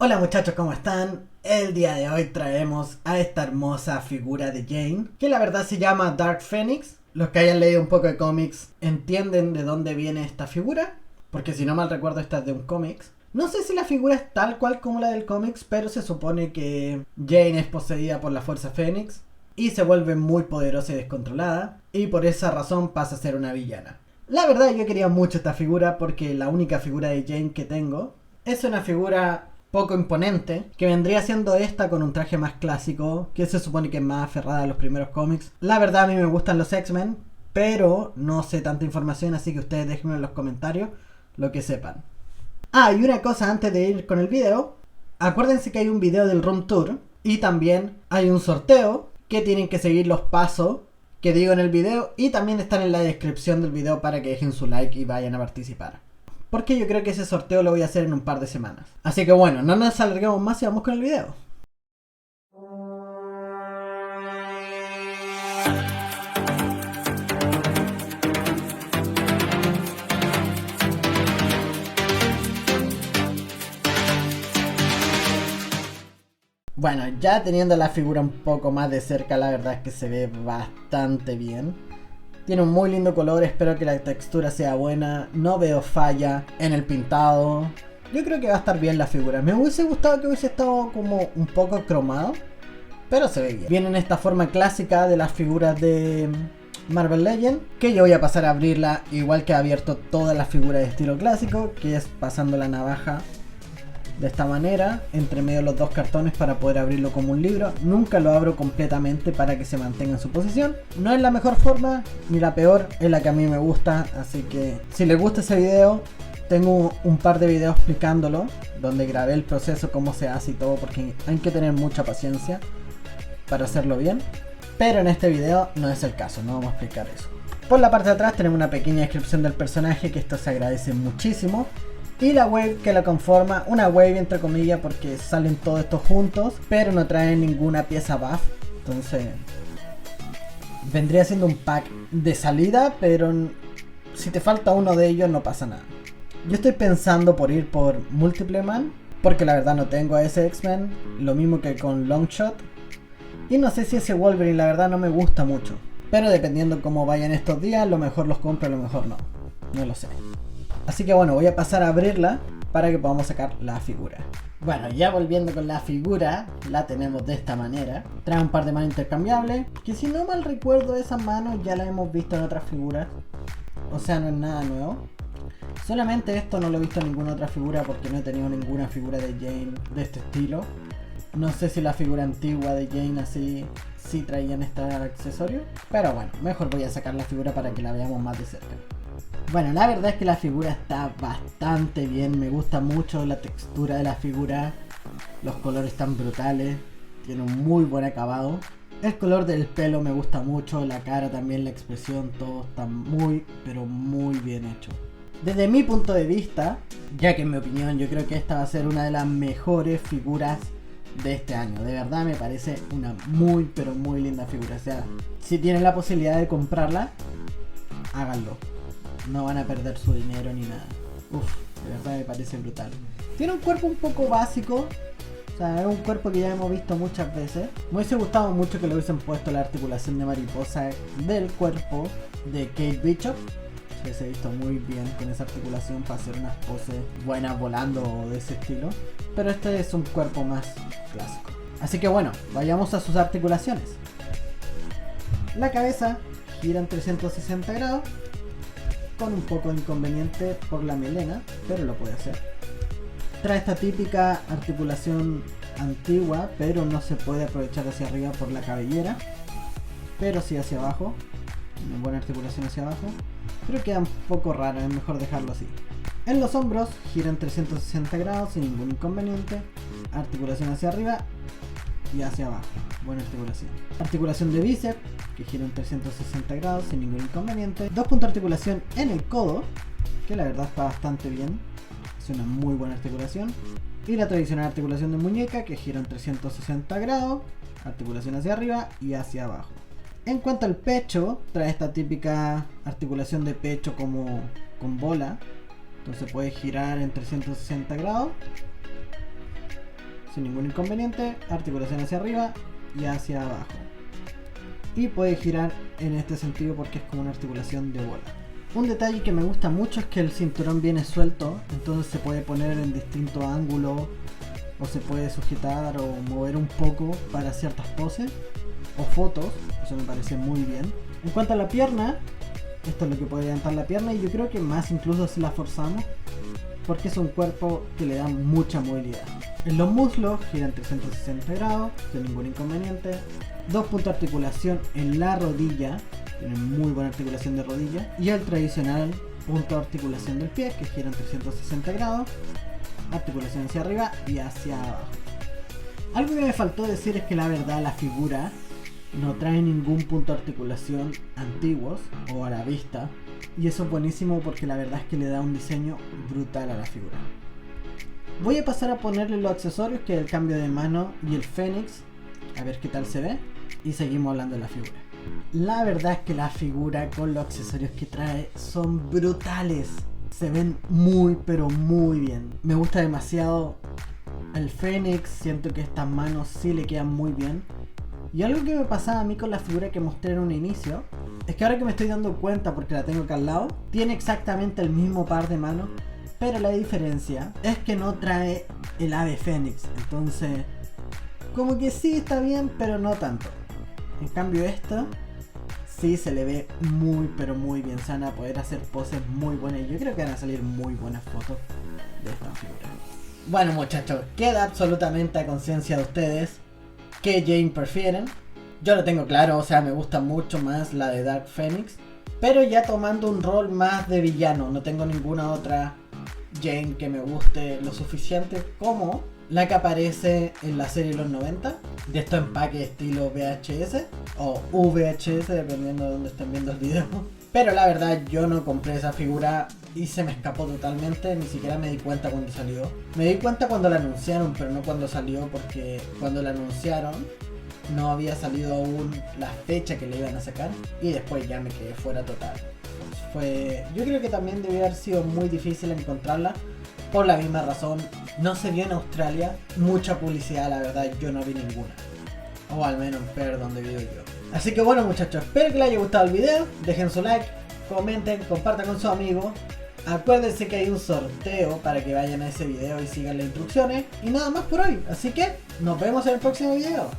Hola muchachos, ¿cómo están? El día de hoy traemos a esta hermosa figura de Jane, que la verdad se llama Dark Phoenix. Los que hayan leído un poco de cómics entienden de dónde viene esta figura, porque si no mal recuerdo esta es de un cómics. No sé si la figura es tal cual como la del cómics, pero se supone que Jane es poseída por la Fuerza Fénix y se vuelve muy poderosa y descontrolada, y por esa razón pasa a ser una villana. La verdad yo quería mucho esta figura porque la única figura de Jane que tengo es una figura poco imponente, que vendría siendo esta con un traje más clásico, que se supone que es más aferrada a los primeros cómics. La verdad a mí me gustan los X-Men, pero no sé tanta información, así que ustedes déjenme en los comentarios lo que sepan. Ah, y una cosa antes de ir con el video, acuérdense que hay un video del Room Tour y también hay un sorteo que tienen que seguir los pasos que digo en el video y también están en la descripción del video para que dejen su like y vayan a participar. Porque yo creo que ese sorteo lo voy a hacer en un par de semanas. Así que bueno, no nos alarguemos más y vamos con el video. Bueno, ya teniendo la figura un poco más de cerca, la verdad es que se ve bastante bien. Tiene un muy lindo color, espero que la textura sea buena, no veo falla en el pintado. Yo creo que va a estar bien la figura. Me hubiese gustado que hubiese estado como un poco cromado, pero se ve bien. Viene en esta forma clásica de las figuras de Marvel Legends, que yo voy a pasar a abrirla igual que he abierto todas las figuras de estilo clásico, que es pasando la navaja de esta manera, entre medio de los dos cartones para poder abrirlo como un libro. Nunca lo abro completamente para que se mantenga en su posición. No es la mejor forma, ni la peor, es la que a mí me gusta. Así que si les gusta ese video, tengo un par de videos explicándolo, donde grabé el proceso, cómo se hace y todo, porque hay que tener mucha paciencia para hacerlo bien. Pero en este video no es el caso, no vamos a explicar eso. Por la parte de atrás tenemos una pequeña descripción del personaje, que esto se agradece muchísimo. Y la wave que lo conforma, una wave entre comillas porque salen todos estos juntos, pero no traen ninguna pieza buff. Entonces vendría siendo un pack de salida, pero si te falta uno de ellos no pasa nada. Yo estoy pensando por ir por Multiple Man, porque la verdad no tengo a ese X-Men, lo mismo que con Longshot. Y no sé si ese Wolverine la verdad no me gusta mucho, pero dependiendo cómo vayan estos días, a lo mejor los compro, a lo mejor no, no lo sé. Así que bueno, voy a pasar a abrirla para que podamos sacar la figura. Bueno, ya volviendo con la figura, la tenemos de esta manera. Trae un par de manos intercambiables, que si no mal recuerdo esas manos ya las hemos visto en otras figuras. O sea, no es nada nuevo. Solamente esto no lo he visto en ninguna otra figura porque no he tenido ninguna figura de Jane de este estilo. No sé si la figura antigua de Jane así sí traían este accesorio. Pero bueno, mejor voy a sacar la figura para que la veamos más de cerca. Bueno, la verdad es que la figura está bastante bien, me gusta mucho la textura de la figura, los colores están brutales, tiene un muy buen acabado. El color del pelo me gusta mucho, la cara también, la expresión, todo está muy, pero muy bien hecho. Desde mi punto de vista, ya que en mi opinión yo creo que esta va a ser una de las mejores figuras de este año. De verdad me parece una muy, pero muy linda figura. O sea, si tienen la posibilidad de comprarla, háganlo. No van a perder su dinero ni nada. Uf, de verdad me parece brutal. Tiene un cuerpo un poco básico. O sea, es un cuerpo que ya hemos visto muchas veces. Me hubiese gustado mucho que le hubiesen puesto la articulación de mariposa del cuerpo de Kate Bishop. Se hubiese visto muy bien con esa articulación para hacer unas poses buenas volando o de ese estilo. Pero este es un cuerpo más clásico. Así que bueno, vayamos a sus articulaciones. La cabeza gira en 360 grados. Con un poco de inconveniente por la melena, pero lo puede hacer. Trae esta típica articulación antigua, pero no se puede aprovechar hacia arriba por la cabellera, pero sí hacia abajo. Una buena articulación hacia abajo, pero queda un poco raro, es mejor dejarlo así. En los hombros gira en 360 grados sin ningún inconveniente. Articulación hacia arriba y hacia abajo, buena articulación. Articulación de bíceps, que gira en 360 grados sin ningún inconveniente. 2 puntos de articulación en el codo, que la verdad está bastante bien, es una muy buena articulación. Y la tradicional articulación de muñeca, que gira en 360 grados, articulación hacia arriba y hacia abajo. En cuanto al pecho, trae esta típica articulación de pecho como con bola, entonces puede girar en 360 grados sin ningún inconveniente, articulación hacia arriba y hacia abajo. Y puede girar en este sentido porque es como una articulación de bola. Un detalle que me gusta mucho es que el cinturón viene suelto, entonces se puede poner en distintos ángulos o se puede sujetar o mover un poco para ciertas poses o fotos, eso me parece muy bien. En cuanto a la pierna, esto es lo que puede levantar la pierna y yo creo que más incluso si la forzamos porque es un cuerpo que le da mucha movilidad. En los muslos giran 360 grados, sin ningún inconveniente. 2 puntos de articulación en la rodilla, tienen muy buena articulación de rodilla. Y el tradicional punto de articulación del pie, que giran 360 grados, articulación hacia arriba y hacia abajo. Algo que me faltó decir es que la verdad la figura no trae ningún punto de articulación antiguos o a la vista. Y eso es buenísimo porque la verdad es que le da un diseño brutal a la figura. Voy a pasar a ponerle los accesorios, que es el cambio de mano y el fénix, a ver qué tal se ve, y seguimos hablando de la figura. La verdad es que la figura con los accesorios que trae son brutales, se ven muy pero muy bien. Me gusta demasiado el fénix, siento que estas manos sí le quedan muy bien. Y algo que me pasaba a mí con la figura que mostré en un inicio es que ahora que me estoy dando cuenta porque la tengo acá al lado, tiene exactamente el mismo par de manos, pero la diferencia es que no trae el ave fénix. Entonces, como que sí está bien, pero no tanto. En cambio esta sí se le ve muy pero muy bien. Se van a poder hacer poses muy buenas y yo creo que van a salir muy buenas fotos de esta figura. Bueno muchachos, queda absolutamente a conciencia de ustedes qué Jane prefieren. Yo lo tengo claro, o sea, me gusta mucho más la de Dark Phoenix, pero ya tomando un rol más de villano. No tengo ninguna otra Jane que me guste lo suficiente como la que aparece en la serie de los 90, de estos empaques estilo VHS o VHS, dependiendo de dónde estén viendo el video. Pero la verdad yo no compré esa figura y se me escapó totalmente, ni siquiera me di cuenta cuando salió. Me di cuenta cuando la anunciaron, pero no cuando salió, porque cuando la anunciaron no había salido aún la fecha que le iban a sacar y después ya me quedé fuera total. Yo creo que también debió haber sido muy difícil encontrarla por la misma razón. No se vio en Australia mucha publicidad, la verdad yo no vi ninguna, o al menos ver donde vivo yo. Así que bueno muchachos, espero que les haya gustado el video, dejen su like, comenten, compartan con sus amigos. Acuérdense que hay un sorteo para que vayan a ese video y sigan las instrucciones. Y nada más por hoy, así que nos vemos en el próximo video.